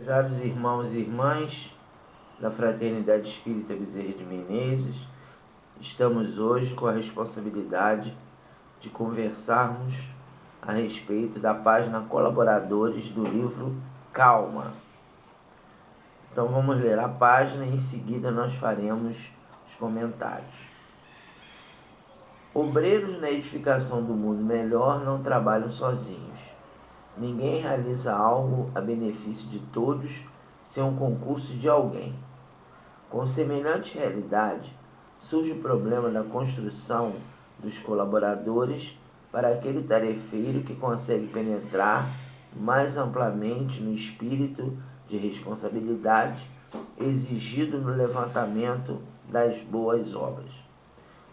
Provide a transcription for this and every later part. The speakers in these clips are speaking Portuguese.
Prezados irmãos e irmãs da Fraternidade Espírita Bezerra de Menezes, estamos hoje com a responsabilidade de conversarmos a respeito da página Colaboradores do livro Calma. Então vamos ler a página e em seguida nós faremos os comentários. Obreiros na edificação do mundo melhor não trabalham sozinhos. Ninguém realiza algo a benefício de todos sem um concurso de alguém. Com semelhante realidade, surge o problema da construção dos colaboradores para aquele tarefeiro que consegue penetrar mais amplamente no espírito de responsabilidade exigido no levantamento das boas obras.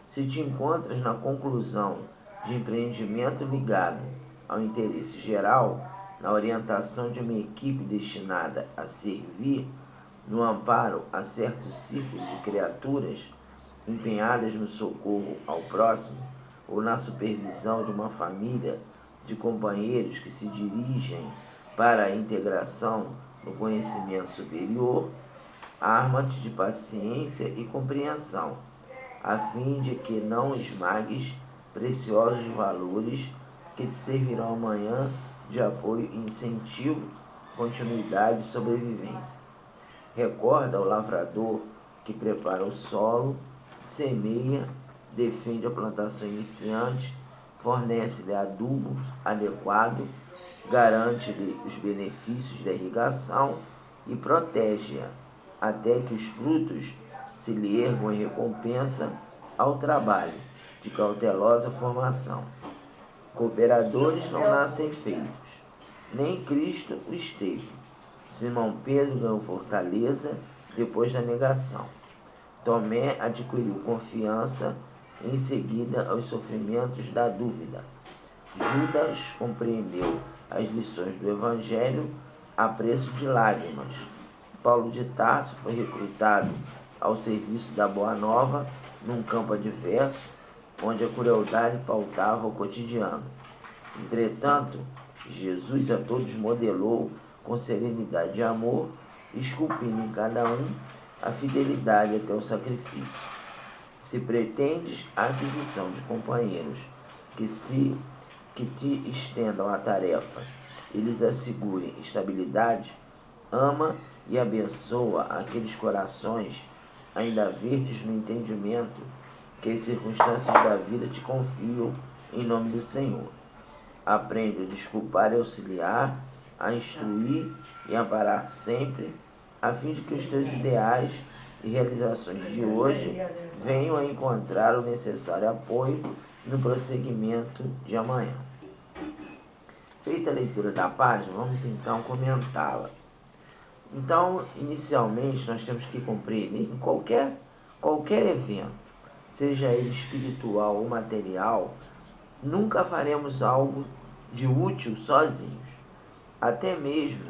Se te encontras na conclusão de empreendimento ligado ao interesse geral, na orientação de uma equipe destinada a servir, no amparo a certo círculo de criaturas empenhadas no socorro ao próximo, ou na supervisão de uma família de companheiros que se dirigem para a integração no conhecimento superior, arma-te de paciência e compreensão, a fim de que não esmagues preciosos valores que te servirão amanhã de apoio e incentivo, continuidade e sobrevivência. Recorda ao lavrador que prepara o solo, semeia, defende a plantação iniciante, fornece-lhe adubo adequado, garante-lhe os benefícios da irrigação e protege-a, até que os frutos se lhe ergam em recompensa ao trabalho de cautelosa formação. Cooperadores não nascem feitos, nem Cristo o esteve. Simão Pedro ganhou fortaleza depois da negação. Tomé adquiriu confiança em seguida aos sofrimentos da dúvida. Judas compreendeu as lições do Evangelho a preço de lágrimas. Paulo de Tarso foi recrutado ao serviço da Boa Nova num campo adverso, onde a crueldade pautava o cotidiano. Entretanto, Jesus a todos modelou com serenidade e amor, esculpindo em cada um a fidelidade até o sacrifício. Se pretendes a aquisição de companheiros que te estendam a tarefa e lhes assegurem estabilidade, ama e abençoa aqueles corações ainda verdes no entendimento que as circunstâncias da vida te confiam em nome do Senhor. Aprende a desculpar e auxiliar, a instruir e amparar sempre, a fim de que os teus ideais e realizações de hoje venham a encontrar o necessário apoio no prosseguimento de amanhã. Feita a leitura da página, vamos então comentá-la. Então, inicialmente, nós temos que compreender que qualquer evento, seja ele espiritual ou material, nunca faremos algo de útil sozinhos. Até mesmo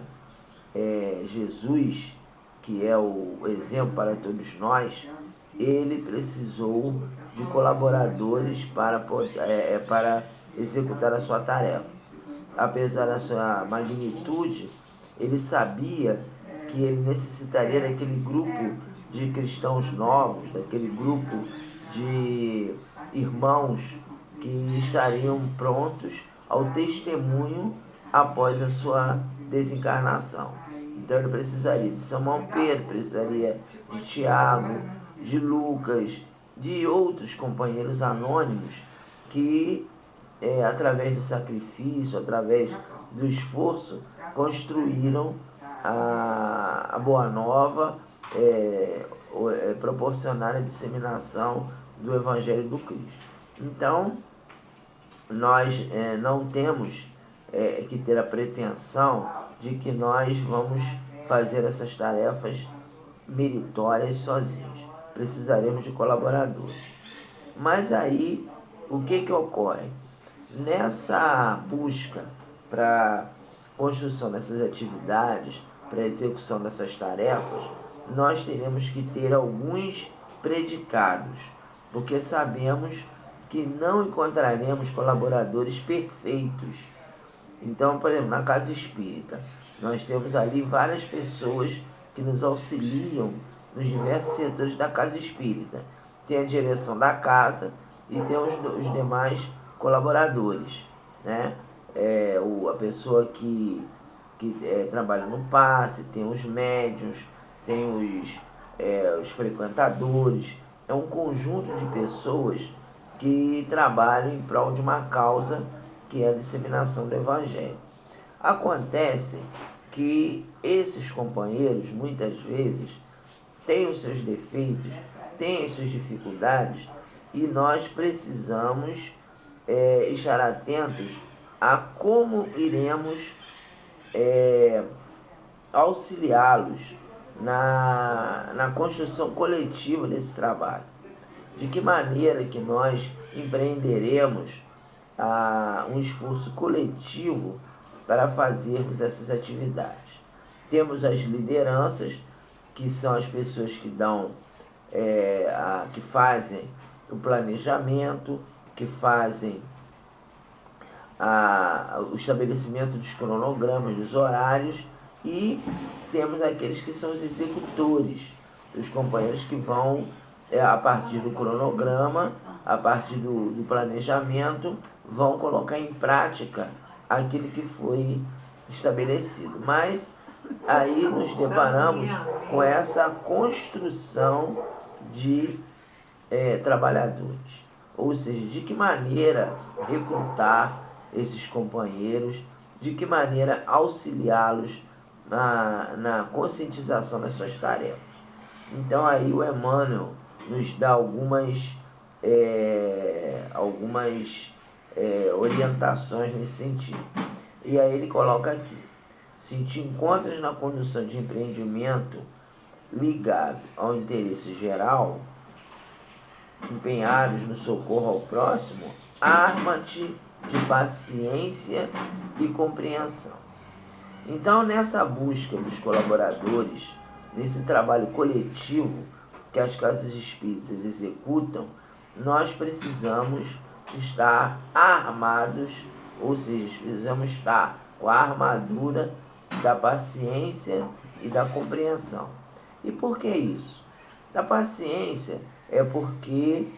Jesus, que é o exemplo para todos nós, ele precisou de colaboradores para executar a sua tarefa. Apesar da sua magnitude, ele sabia que ele necessitaria daquele grupo de cristãos novos, daquele grupo de irmãos que estariam prontos ao testemunho após a sua desencarnação. Então ele precisaria de Simão Pedro, precisaria de Tiago, de Lucas, de outros companheiros anônimos que, através do sacrifício, através do esforço, construíram a Boa Nova, proporcionaram a disseminação do Evangelho do Cristo. Então, nós não temos que ter a pretensão de que nós vamos fazer essas tarefas meritórias sozinhos. Precisaremos de colaboradores. Mas aí, o que ocorre? Nessa busca para construção dessas atividades, para a execução dessas tarefas, nós teremos que ter alguns predicados, porque sabemos que não encontraremos colaboradores perfeitos. Então, por exemplo, na casa espírita, Nós temos ali várias pessoas que nos auxiliam nos diversos setores da casa espírita. Tem a direção da casa e tem os demais colaboradores, né? A pessoa que trabalha no passe, tem os médiuns, tem os frequentadores. É um conjunto de pessoas que trabalham em prol de uma causa que é a disseminação do Evangelho. Acontece que esses companheiros, muitas vezes, têm os seus defeitos, têm as suas dificuldades, e nós precisamos estar atentos a como iremos auxiliá-los na construção coletiva desse trabalho. De que maneira que nós empreenderemos um esforço coletivo para fazermos essas atividades. Temos as lideranças, que são as pessoas que que fazem o planejamento, que fazem o estabelecimento dos cronogramas, dos horários, e temos aqueles que são os executores, os companheiros que vão, a partir do cronograma, a partir do planejamento, vão colocar em prática aquilo que foi estabelecido. Mas aí nos deparamos com essa construção de trabalhadores. Ou seja, de que maneira recrutar esses companheiros, de que maneira auxiliá-los na conscientização das suas tarefas. Então aí o Emmanuel nos dá algumas orientações nesse sentido. E aí ele coloca aqui: se te encontras na condução de empreendimento ligado ao interesse geral, empenhados no socorro ao próximo, arma-te de paciência e compreensão. Então, nessa busca dos colaboradores, nesse trabalho coletivo que as casas espíritas executam, nós precisamos estar armados, ou seja, precisamos estar com a armadura da paciência e da compreensão. E por que isso? Da paciência é porque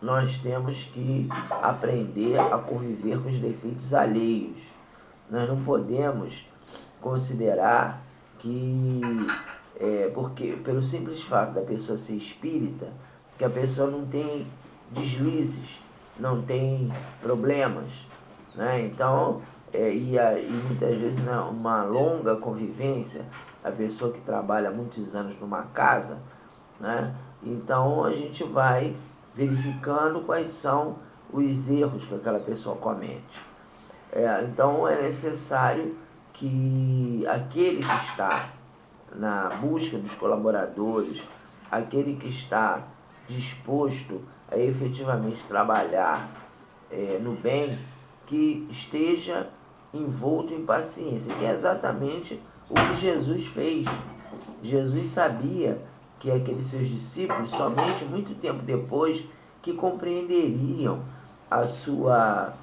nós temos que aprender a conviver com os defeitos alheios. Nós não podemos considerar que, porque pelo simples fato da pessoa ser espírita, que a pessoa não tem deslizes, não tem problemas, né? Então, e muitas vezes uma longa convivência, a pessoa que trabalha muitos anos numa casa, né? Então a gente vai verificando quais são os erros que aquela pessoa comete. Então é necessário que aquele que está na busca dos colaboradores, aquele que está disposto a efetivamente trabalhar no bem, que esteja envolto em paciência, que é exatamente o que Jesus fez. Jesus sabia que aqueles seus discípulos, somente muito tempo depois, que compreenderiam a sua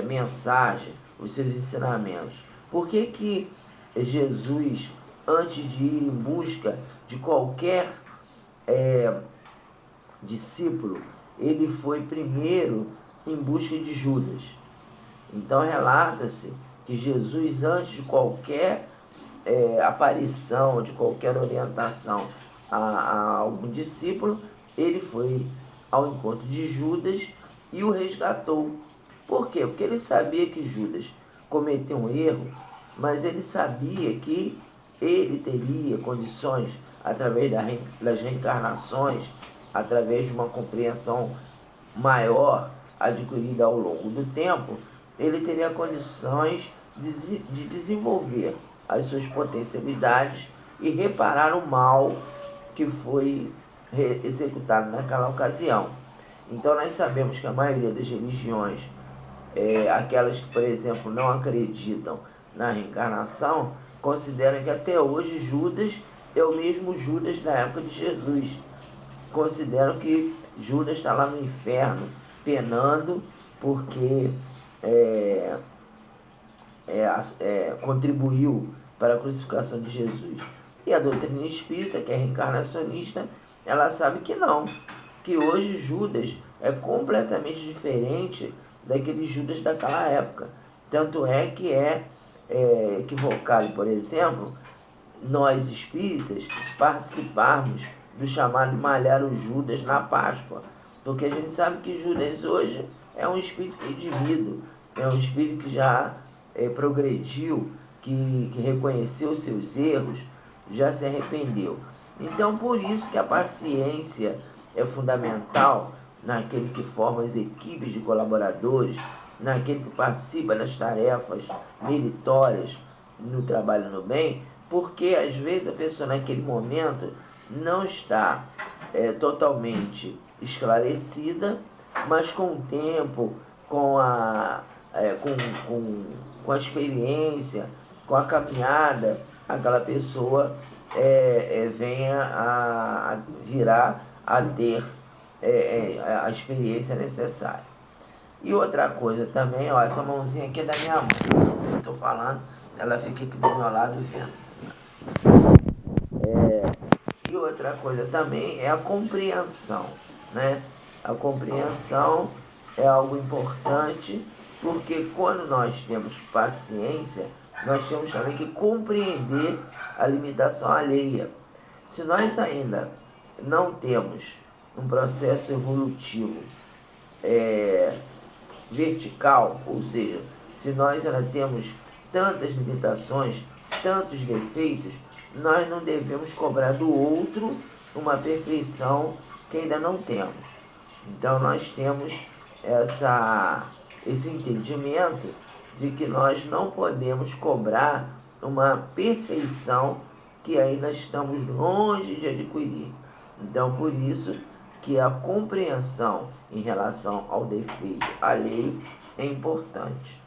mensagem, os seus ensinamentos. Por que Jesus, antes de ir em busca de qualquer discípulo, ele foi primeiro em busca de Judas? Então relata-se que Jesus, antes de qualquer aparição, de qualquer orientação a algum discípulo, ele foi ao encontro de Judas e o resgatou. Por quê? Porque ele sabia que Judas cometeu um erro, mas ele sabia que ele teria condições, através das reencarnações, através de uma compreensão maior adquirida ao longo do tempo, ele teria condições de desenvolver as suas potencialidades e reparar o mal que foi executado naquela ocasião. Então nós sabemos que a maioria das religiões, aquelas que, por exemplo, não acreditam na reencarnação, consideram que até hoje Judas é o mesmo Judas da época de Jesus. Consideram que Judas está lá no inferno penando porque contribuiu para a crucificação de Jesus. E a doutrina espírita, que é reencarnacionista, ela sabe que não, que hoje Judas é completamente diferente daquele Judas daquela época. Tanto é que é equivocado, por exemplo, nós espíritas participarmos do chamado malhar o Judas na Páscoa, porque a gente sabe que Judas hoje é um espírito redimido, é um espírito que já progrediu, que reconheceu seus erros, já se arrependeu. Então, por isso que a paciência é fundamental naquele que forma as equipes de colaboradores, naquele que participa das tarefas meritórias no trabalho no bem, porque às vezes a pessoa naquele momento não está totalmente esclarecida, mas com o tempo, com a experiência, com a caminhada, aquela pessoa venha a virar a ter a experiência necessária. E outra coisa também, ó, essa mãozinha aqui é da minha mãe, eu estou falando, ela fica aqui do meu lado vendo. E outra coisa também é a compreensão, né? A compreensão é algo importante, porque quando nós temos paciência, nós temos também que compreender a limitação alheia. Se nós ainda não temos um processo evolutivo vertical, ou seja, se nós ainda temos tantas limitações, tantos defeitos, nós não devemos cobrar do outro uma perfeição que ainda não temos. Então nós temos esse entendimento de que nós não podemos cobrar uma perfeição que ainda estamos longe de adquirir. Então, por isso que a compreensão em relação ao defeito alheio é importante.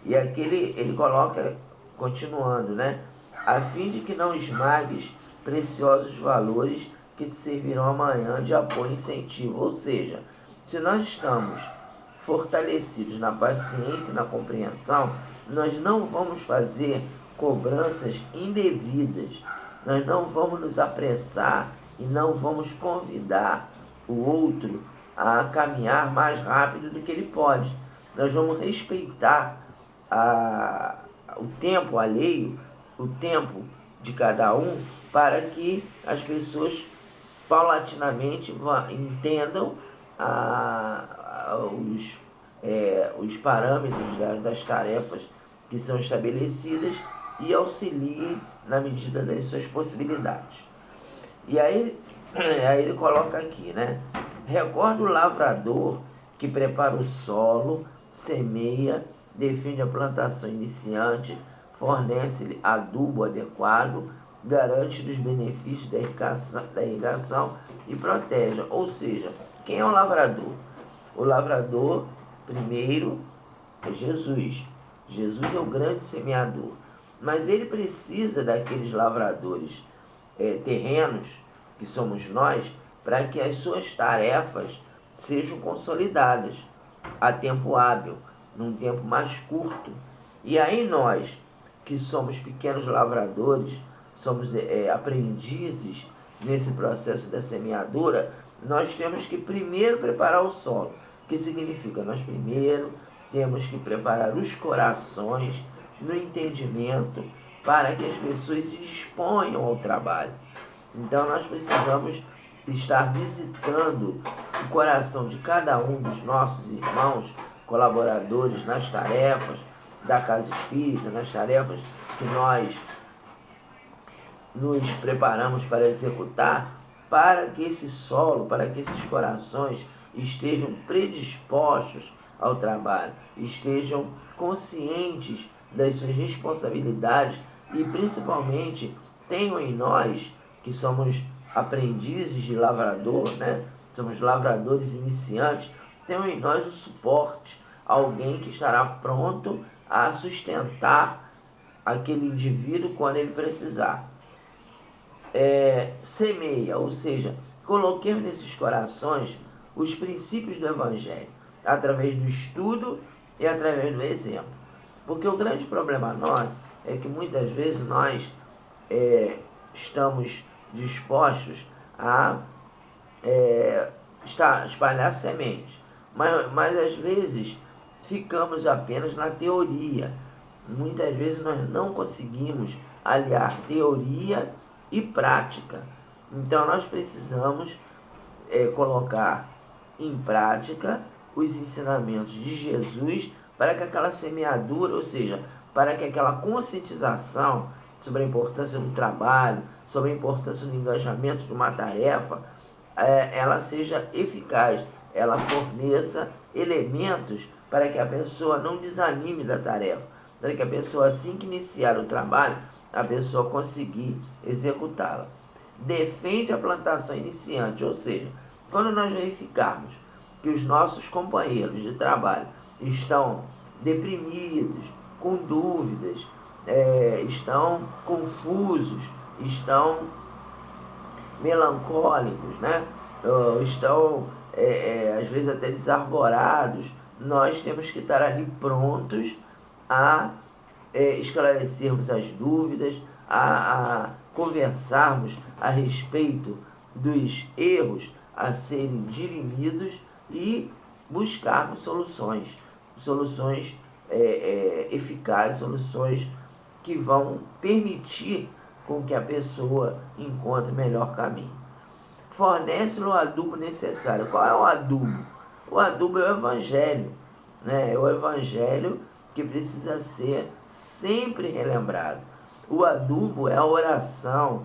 E aqui ele coloca, continuando, né? A fim de que não esmagues preciosos valores que te servirão amanhã de apoio e incentivo. Ou seja, se nós estamos fortalecidos na paciência e na compreensão, nós não vamos fazer cobranças indevidas, nós não vamos nos apressar e não vamos convidar o outro a caminhar mais rápido do que ele pode. Nós vamos respeitar o tempo alheio, o tempo de cada um, para que as pessoas paulatinamente entendam os parâmetros das tarefas que são estabelecidas e auxiliem na medida das suas possibilidades. E aí ele coloca aqui, né? Recorda o lavrador que prepara o solo, semeia, defende a plantação iniciante, fornece-lhe adubo adequado, garante os benefícios da irrigação e protege. Ou seja, quem é o lavrador? O lavrador, primeiro, é Jesus. Jesus é o grande semeador. Mas ele precisa daqueles lavradores terrenos, que somos nós, para que as suas tarefas sejam consolidadas a tempo hábil, num tempo mais curto. E aí nós, que somos pequenos lavradores, somos aprendizes nesse processo da semeadura, nós temos que primeiro preparar o solo, que significa nós primeiro temos que preparar os corações no entendimento para que as pessoas se disponham ao trabalho. Então nós precisamos estar visitando o coração de cada um dos nossos irmãos colaboradores nas tarefas da Casa Espírita, nas tarefas que nós nos preparamos para executar, para que esse solo, para que esses corações estejam predispostos ao trabalho, estejam conscientes das suas responsabilidades e principalmente tenham em nós, que somos aprendizes de lavrador, né? Somos lavradores iniciantes, tenham em nós o suporte, alguém que estará pronto a sustentar aquele indivíduo quando ele precisar. Semeia, ou seja, coloquemos nesses corações os princípios do Evangelho. através do estudo e através do exemplo. Porque o grande problema nosso é que muitas vezes nós estamos dispostos a espalhar sementes, mas às vezes ficamos apenas na teoria. Muitas vezes nós não conseguimos aliar teoria e prática. Então nós precisamos colocar em prática os ensinamentos de Jesus para que aquela semeadura, ou seja, para que aquela conscientização sobre a importância do trabalho, sobre a importância do engajamento de uma tarefa, ela seja eficaz, ela forneça elementos para que a pessoa não desanime da tarefa, para que a pessoa, assim que iniciar o trabalho, a pessoa conseguir executá-la. Defende a plantação iniciante, ou seja, quando nós verificarmos que os nossos companheiros de trabalho estão deprimidos, com dúvidas, estão confusos, estão melancólicos, né? Estão às vezes até desarvorados, nós temos que estar ali prontos a esclarecermos as dúvidas, a conversarmos a respeito dos erros a serem dirimidos e buscarmos soluções eficazes, soluções que vão permitir com que a pessoa encontre melhor caminho. Fornece-lhe o adubo necessário. Qual é o adubo? O adubo é o Evangelho, né? É o Evangelho que precisa ser sempre relembrado. O adubo é a oração,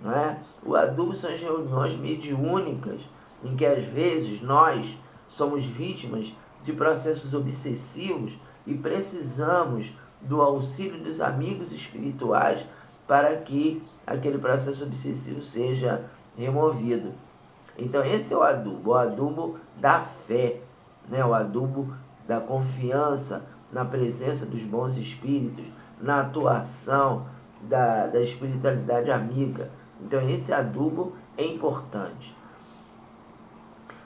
né? O adubo são as reuniões mediúnicas, em que às vezes nós somos vítimas de processos obsessivos e precisamos do auxílio dos amigos espirituais para que aquele processo obsessivo seja removido. Então esse é o adubo da fé, né? O adubo da confiança na presença dos bons espíritos, na atuação da espiritualidade amiga. Então esse adubo é importante.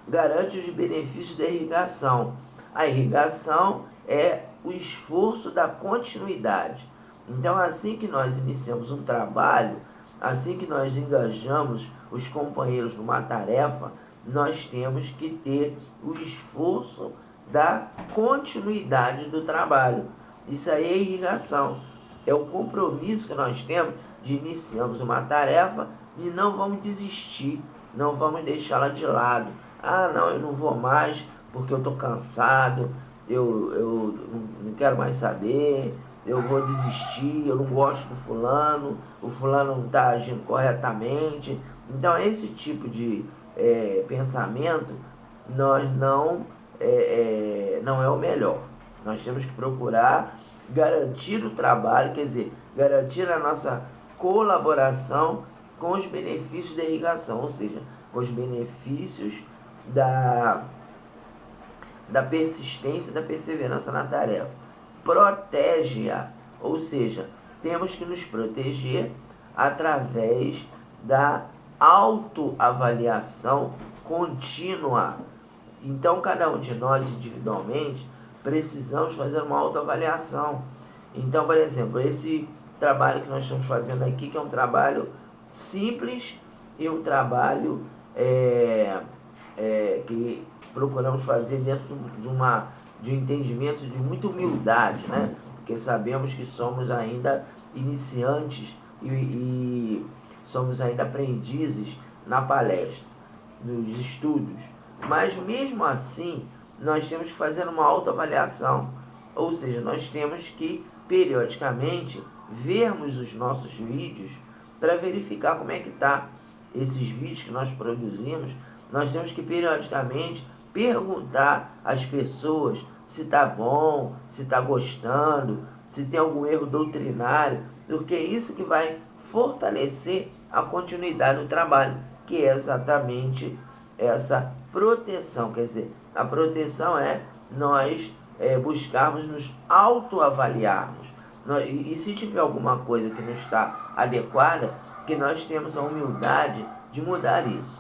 Garante os benefícios da irrigação. A irrigação é o esforço da continuidade. Então, assim que nós iniciamos um trabalho, assim que nós engajamos os companheiros numa tarefa, nós temos que ter o esforço da continuidade do trabalho. Isso aí é irrigação. É o compromisso que nós temos de iniciarmos uma tarefa e não vamos desistir, não vamos deixá-la de lado. Ah, não, eu não vou mais porque eu estou cansado, eu não quero mais saber, eu vou desistir, eu não gosto do fulano, o fulano não está agindo corretamente. Então, esse tipo de pensamento nós não é o melhor. Nós temos que procurar garantir o trabalho, quer dizer, garantir a nossa colaboração com os benefícios da irrigação, ou seja, com os benefícios da persistência, da perseverança na tarefa. Protege-a, ou seja, temos que nos proteger através da autoavaliação contínua. Então, cada um de nós individualmente precisamos fazer uma autoavaliação. Então, por exemplo, esse trabalho que nós estamos fazendo aqui, que é um trabalho simples e um trabalho que procuramos fazer dentro de um entendimento de muita humildade, né? Porque sabemos que somos ainda iniciantes e somos ainda aprendizes na palestra, nos estudos. Mas mesmo assim, nós temos que fazer uma autoavaliação, ou seja, nós temos que periodicamente vermos os nossos vídeos para verificar como é que está esses vídeos que nós produzimos. Nós temos que periodicamente perguntar às pessoas se está bom, se está gostando, se tem algum erro doutrinário, porque é isso que vai fortalecer a continuidade do trabalho, que é exatamente essa proteção. Quer dizer, a proteção é nós buscarmos nos autoavaliarmos. E se tiver alguma coisa que não está adequada, que nós temos a humildade de mudar isso.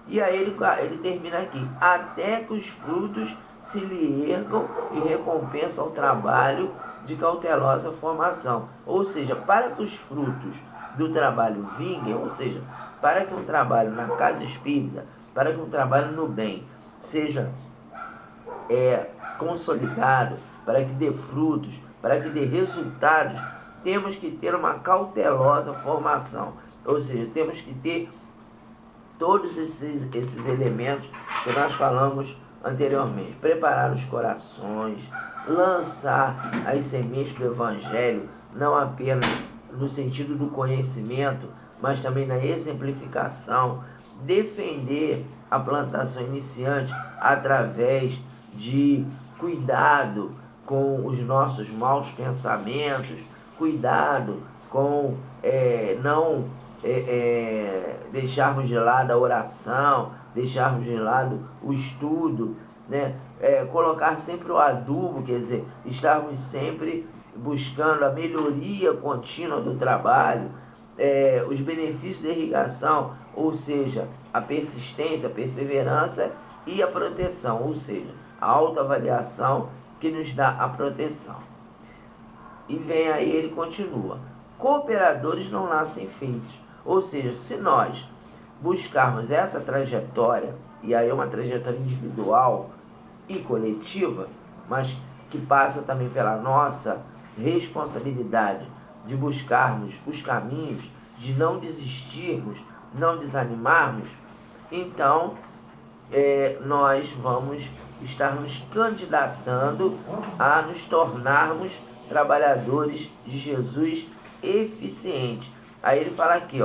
E aí ele termina aqui: até que os frutos se lhe ergam e recompensa ao trabalho de cautelosa formação. Ou seja, para que os frutos do trabalho vinguem, ou seja, para que um trabalho na casa espírita, para que um trabalho no bem seja consolidado, para que dê frutos, para que dê resultados, temos que ter uma cautelosa formação. Ou seja, temos que ter todos esses elementos que nós falamos anteriormente. Preparar os corações, lançar as sementes do Evangelho, não apenas no sentido do conhecimento, mas também na exemplificação, defender a plantação iniciante através de cuidado com os nossos maus pensamentos, cuidado com não deixarmos de lado a oração, deixarmos de lado o estudo, né? Colocar sempre o adubo, quer dizer, estarmos sempre buscando a melhoria contínua do trabalho, os benefícios da irrigação, ou seja, a persistência, a perseverança e a proteção, ou seja, a autoavaliação que nos dá a proteção. E vem aí, ele continua: cooperadores não nascem feitos. Ou seja, se nós buscarmos essa trajetória, e aí é uma trajetória individual e coletiva, mas que passa também pela nossa responsabilidade de buscarmos os caminhos, de não desistirmos, não desanimarmos, então nós vamos estar nos candidatando a nos tornarmos trabalhadores de Jesus eficientes. Aí ele fala aqui,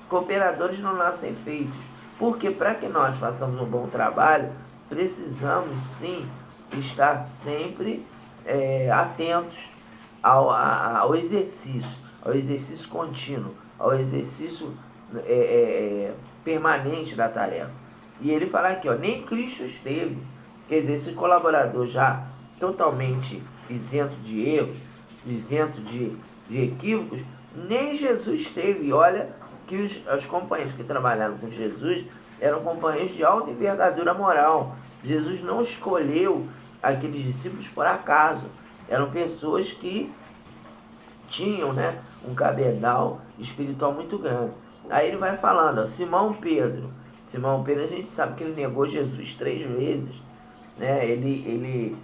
cooperadores não nascem feitos, porque para que nós façamos um bom trabalho, precisamos sim estar sempre atentos ao exercício contínuo, ao exercício permanente da tarefa. E ele fala aqui, nem Cristo esteve. Quer dizer, esse colaborador já totalmente isento de erros, isento de equívocos, nem Jesus teve. E olha que os companheiros que trabalharam com Jesus eram companheiros de alta envergadura moral. Jesus não escolheu aqueles discípulos por acaso. Eram pessoas que tinham, um cabedal espiritual muito grande. Aí ele vai falando, Simão Pedro. Simão Pedro, a gente sabe que ele negou Jesus 3 vezes. Ele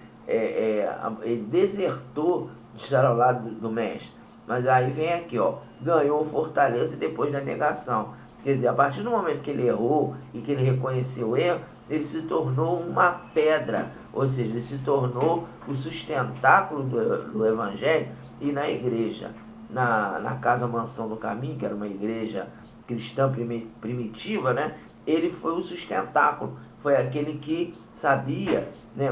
desertou de estar ao lado do mestre. Mas aí vem aqui, ganhou fortaleza depois da negação. Quer dizer, a partir do momento que ele errou e que ele reconheceu o erro, ele se tornou uma pedra, ou seja, ele se tornou o sustentáculo do Evangelho. E na igreja, na Casa Mansão do Caminho, que era uma igreja cristã primitiva, ele foi o sustentáculo, foi aquele que sabia,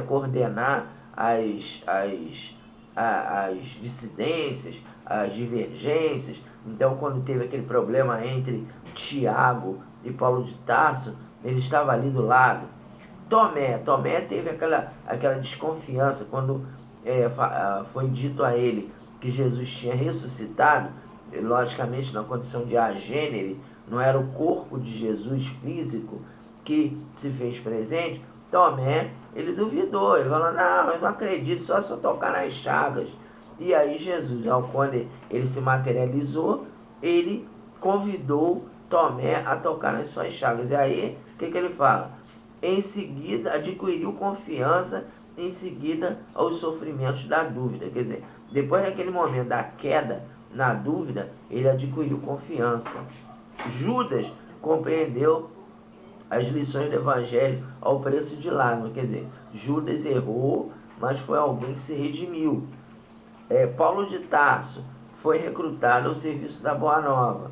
coordenar as dissidências, as divergências. Então, quando teve aquele problema entre Tiago e Paulo de Tarso, ele estava ali do lado. Tomé teve aquela desconfiança quando foi dito a ele que Jesus tinha ressuscitado, logicamente na condição de agênere, não era o corpo de Jesus físico que se fez presente. Tomé, ele duvidou, ele falou, não, eu não acredito, só se eu tocar nas chagas. E aí Jesus, quando ele se materializou, ele convidou Tomé a tocar nas suas chagas. E aí, o que ele fala? Em seguida, adquiriu confiança, em seguida aos sofrimentos da dúvida. Quer dizer, depois daquele momento da queda na dúvida, ele adquiriu confiança. Judas compreendeu as lições do Evangelho ao preço de lágrimas. Quer dizer, Judas errou, mas foi alguém que se redimiu. Paulo de Tarso foi recrutado ao serviço da Boa Nova.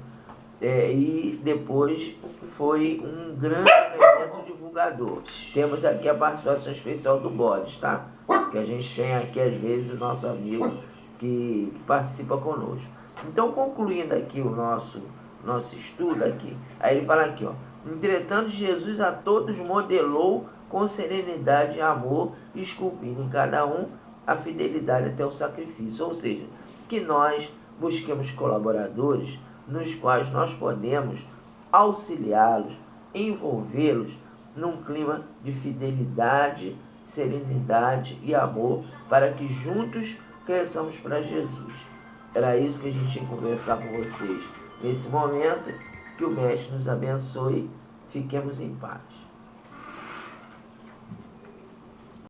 E depois foi um grande evento divulgador. Temos aqui a participação especial do Boris, tá? Que a gente tem aqui, às vezes, o nosso amigo que participa conosco. Então, concluindo aqui o nosso estudo aqui, aí ele fala aqui, entretanto, Jesus a todos modelou com serenidade e amor, esculpindo em cada um a fidelidade até o sacrifício. Ou seja, que nós busquemos colaboradores nos quais nós podemos auxiliá-los, envolvê-los num clima de fidelidade serenidade e amor, para que juntos cresçamos para Jesus. Era isso que a gente tinha que conversar com vocês nesse momento. Que o Mestre nos abençoe. Fiquemos em paz.